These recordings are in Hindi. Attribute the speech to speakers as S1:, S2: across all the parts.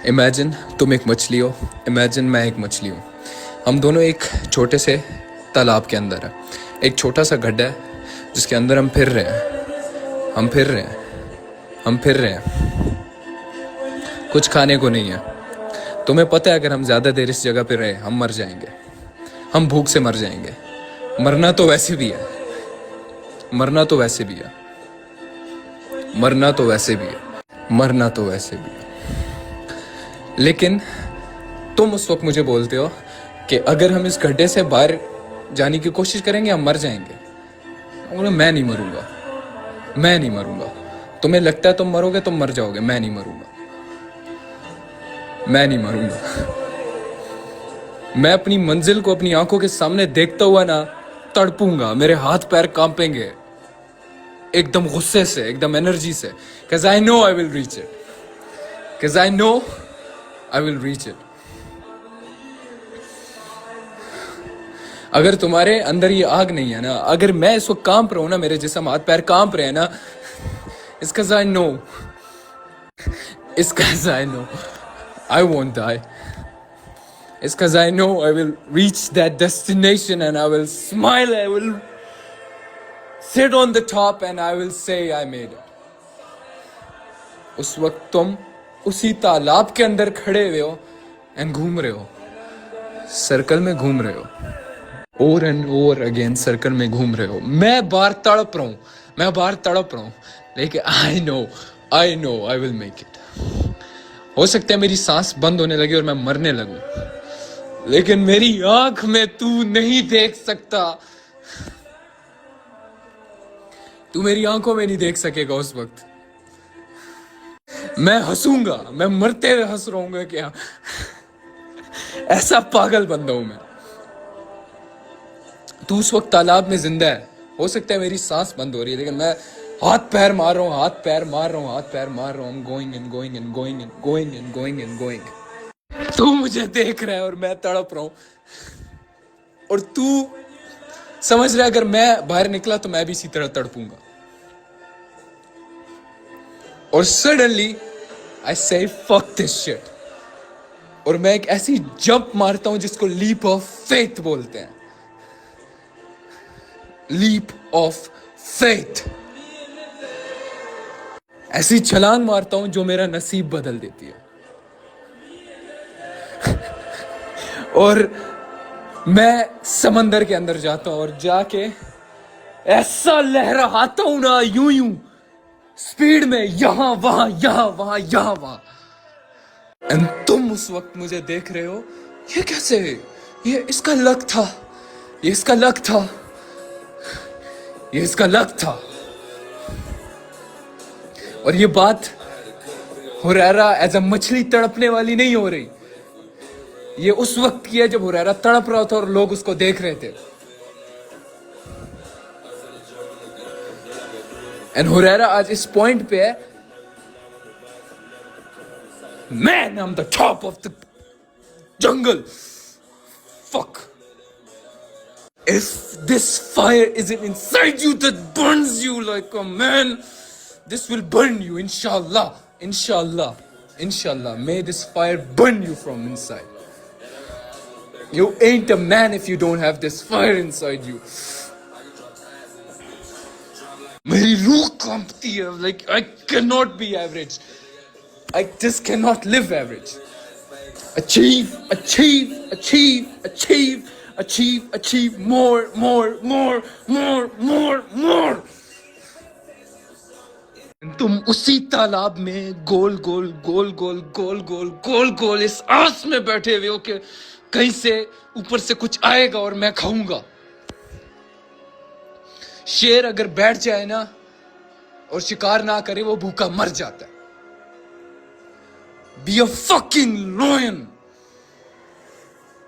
S1: इमेजिन तुम एक मछली हो, इमेजिन मैं एक मछली हूँ। हम दोनों एक छोटे से तालाब के अंदर हैं। एक छोटा सा गड्ढा है जिसके अंदर हम फिर रहे हैं, हम फिर रहे हैं, हम फिर रहे हैं। कुछ खाने को नहीं है। तुम्हें पता है अगर हम ज़्यादा देर इस जगह पे रहे हम मर जाएंगे, हम भूख से मर जाएंगे। मरना तो वैसे भी है, मरना तो वैसे भी है, मरना तो वैसे भी है, मरना तो वैसे भी है। लेकिन तुम उस वक्त मुझे बोलते हो कि अगर हम इस गड्ढे से बाहर जाने की कोशिश करेंगे हम मर जाएंगे। मैं नहीं मरूंगा, मैं नहीं मरूंगा। तुम्हें लगता है तुम मरोगे, तुम मर जाओगे। मैं नहीं मरूंगा, मैं नहीं मरूंगा। मैं अपनी मंजिल को अपनी आंखों के सामने देखता हुआ ना तड़पूंगा। मेरे हाथ पैर कांपेंगे एकदम गुस्से से, एकदम एनर्जी से। Cause I know I will reach it. Cause I know I will reach it. अगर तुम्हारे अंदर ये आग नहीं है ना, अगर मैं इस वक्त कांप रहा हूं ना, मेरे जिस्म हाथ पैर कांप रहे हैं ना, it's cause I know, it's cause I know I won't die. It's cause I know I will reach that destination and I will smile, I will sit on the top and I will say I made it. उस वक्त तुम उसी तालाब के अंदर खड़े हुए हो एंड घूम रहे हो, सर्कल में घूम रहे हो, over and over again circle में घूम रहे हो। मैं बाहर तड़प रहा हूं, मैं बाहर तड़प रहा हूं, लेकिन I know I will make it. हो सकता है मेरी सांस बंद होने लगे और मैं मरने लगूं, लेकिन मेरी आंख में तू नहीं देख सकता, तू मेरी आंखों में नहीं देख सकेगा उस वक्त। मैं हंसूंगा, मैं मरते हुए हंस रहूंगा। क्या ऐसा पागल बंदा हूं मैं। तू उस वक्त तालाब में जिंदा है, हो सकता है मेरी सांस बंद हो रही है, लेकिन मैं हाथ पैर मार रहा हूँ, हाथ पैर मार रहा हूँ, हाथ पैर मार रहा हूँ। Going and going and going and going and going and going. तू मुझे देख रहा है और मैं तड़प रहा हूँ, और तू समझ रहा है अगर मैं बाहर निकला तो मैं भी इसी तरह तड़पूंगा। और सडनली आई से फक दिस शिट, और मैं एक ऐसी जंप मारता हूं जिसको लीप ऑफ फेथ बोलते हैं। Leap of faith. ऐसी छलांग मारता हूं जो मेरा नसीब बदल देती है। और मैं समंदर के अंदर जाता हूं और जाके ऐसा लहराता हूं ना, यूं स्पीड में, यहां वहां, यहां वहां, यहां वहां। एंड तुम उस वक्त मुझे देख रहे हो। ये कैसे? ये इसका लक था, ये इसका लक था, ये इसका लक था। और ये बात हुरैरा एज अ मछली तड़पने वाली नहीं हो रही। ये उस वक्त की है जब हुरैरा तड़प रहा था और लोग उसको देख रहे थे। एंड हुरैरा आज इस पॉइंट पे है, Man, I'm the top of the jungle. Fuck. If this fire isn't inside you that burns you like a man, this will burn you, inshallah. Inshallah. Inshallah. May this fire burn you from inside. You ain't a man if you don't have this fire inside you. मेरी रूह कांपती है, like I cannot be average. I just cannot live average. Achieve, achieve, achieve, achieve, achieve, achieve more, more, more, more, more, more. तुम उसी तालाब में गोल गोल गोल गोल गोल गोल गोल गोल इस आस में बैठे हुए हो कि कहीं से ऊपर से कुछ आएगा और मैं खाऊंगा। शेर अगर बैठ जाए ना और शिकार ना करे, वो भूखा मर जाता है। Be a fucking lion.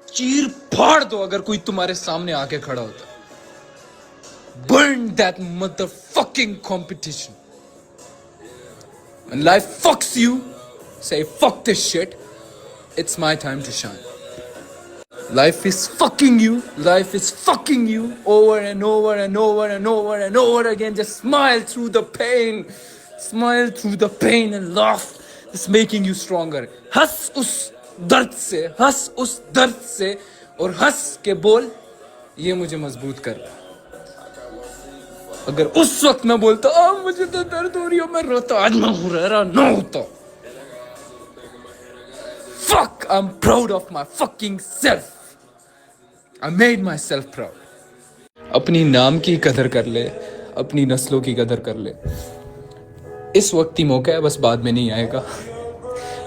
S1: चीर फाड़ दो अगर कोई तुम्हारे सामने आके खड़ा होता। Burn that motherfucking competition. When life fucks you, say fuck this shit. It's my time to shine. Life is fucking you. Life is fucking you over and over and over and over and over again. Just smile through the pain. Smile through the pain and laugh it's making you stronger. हंस उस दर्द से, हंस उस दर्द से, और हंस के बोल ये मुझे मजबूत कर रहा है। अगर उस वक्त मैं बोलता मुझे तो दर्द हो रही हो, मैं रोता, आज मैं हुरैरा ना होता। Fuck, I'm proud of my fucking self. I made myself proud. अपनी नाम की कदर कर ले, अपनी नस्लों की कदर कर ले। इस वक्त ही मौका है, बस बाद में नहीं आएगा।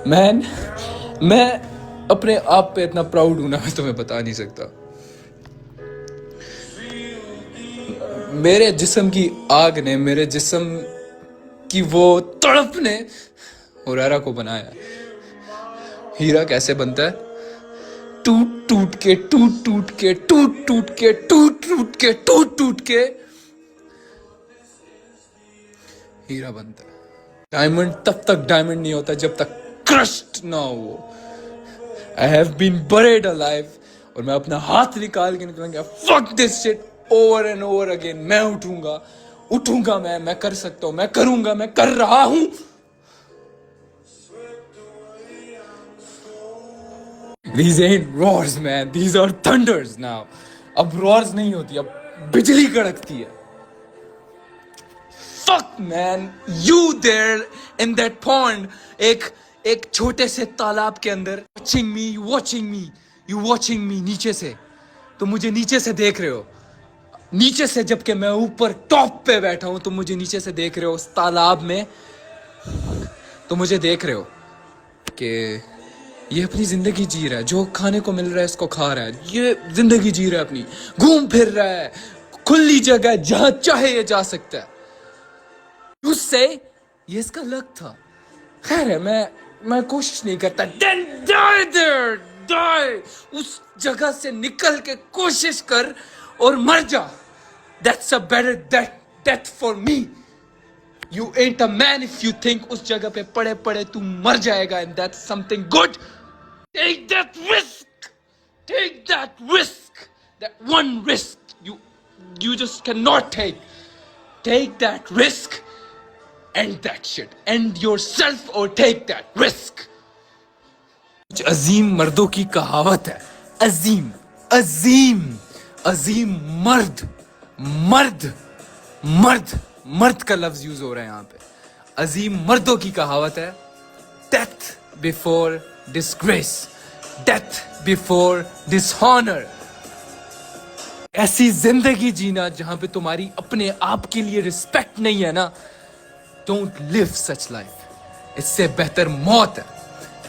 S1: मैं अपने आप पे इतना प्राउड हूं ना, मैं तुम्हें बता नहीं सकता। मेरे जिस्म की आग ने, मेरे जिस्म की वो तड़प ने हुरैरा को बनाया। हीरा कैसे बनता है? टूट टूट के, टूट टूट के, टूट टूट के, टूट टूट के, टूट टूट के हीरा बनता है। डायमंड तब तक डायमंड नहीं होता जब तक क्रश्ड ना हो। I have been buried alive, और मैं अपना हाथ निकाल के निकलूंगा, fuck this shit, over and over again. मैं उठूंगा, मैं कर सकता हूं, मैं करूंगा, मैं कर रहा हूं। These ain't roars, man. These are thunders now. अब roars नहीं होती, अब बिजली कड़कती है। Fuck, man. You there in that pond, एक छोटे से तालाब के अंदर, watching me नीचे से। तो मुझे नीचे से देख रहे हो, नीचे से, जबकि मैं ऊपर टॉप पे बैठा हूं, तो मुझे नीचे से देख रहे हो उस तालाब में। तो मुझे देख रहे हो कि ये अपनी जिंदगी जी रहा है, जो खाने को मिल रहा है इसको खा रहा है, ये जिंदगी जी रहा है अपनी, घूम फिर रहा है, खुली जगह जहां चाहे ये जा सकता है। उससे ये इसका लक था। खैर है, मैं कोशिश नहीं करता। Then die there, die. उस जगह से निकल के कोशिश कर और मर जा। That's a better death for me. You ain't a man if you think उस जगह पे पड़े पड़े तू मर जाएगा, and that's something good. Take that risk. Take that risk. That one risk you just cannot take. Take that risk. End that shit. End yourself or take that risk. कुछ अजीम मर्दों की कहावत है। अजीम अजीम अजीम मर्द का लफ्ज यूज हो रहा है यहाँ पे। अजीम मर्दों की कहावत है, death before disgrace, death before dishonour. ऐसी जिंदगी जीना जहां पे तुम्हारी अपने आप के लिए रिस्पेक्ट नहीं है ना, डोंट लिव सच लाइफ। इससे बेहतर मौत है,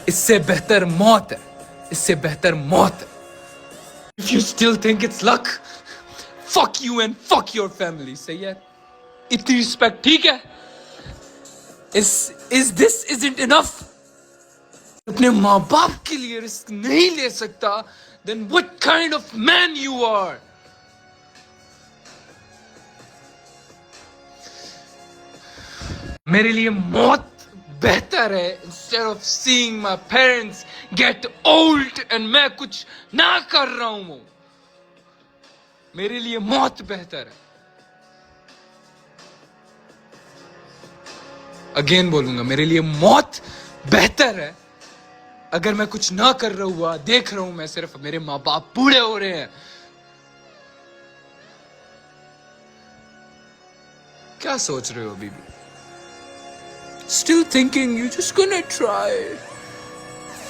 S1: इससे बेहतर मौत है, इससे बेहतर मौत है। If you still think it's luck, fuck you and fuck your family. सही है? इतनी रिस्पेक्ट ठीक है? Is this isn't enough? अपने माँ बाप के लिए रिस्क नहीं ले सकता, then what kind of man you are? मेरे लिए मौत बेहतर है, instead of seeing my parents get old and मैं कुछ ना कर रहा हूं, मेरे लिए मौत बेहतर है। अगेन बोलूंगा, मेरे लिए मौत बेहतर है अगर मैं कुछ ना कर रहा हुआ देख रहा हूं, मैं सिर्फ मेरे माँ बाप बूढ़े हो रहे हैं। क्या सोच रहे हो अभी भी? Still thinking you're just gonna try?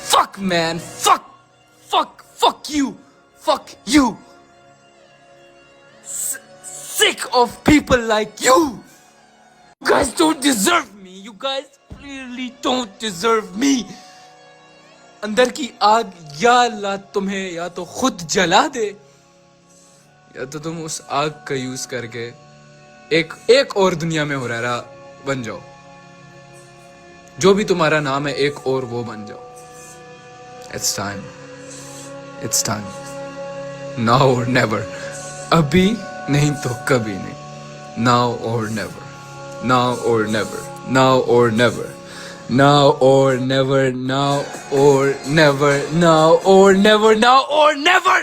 S1: Fuck man, fuck you. Sick of people like you. You guys don't deserve me. You guys really don't deserve me. अंदर की आग या अल्लाह तुम्हें या तो खुद जला दे, या तो तुम उस आग का यूज करके एक और दुनिया में हुरैरा बन जाओ। जो भी तुम्हारा नाम है, एक और वो बन जाओ। It's time. Now or never. अभी नहीं तो कभी नहीं। Now or never. Now or never. Now or never. Now or never. Now or never. Now or never. Now or never.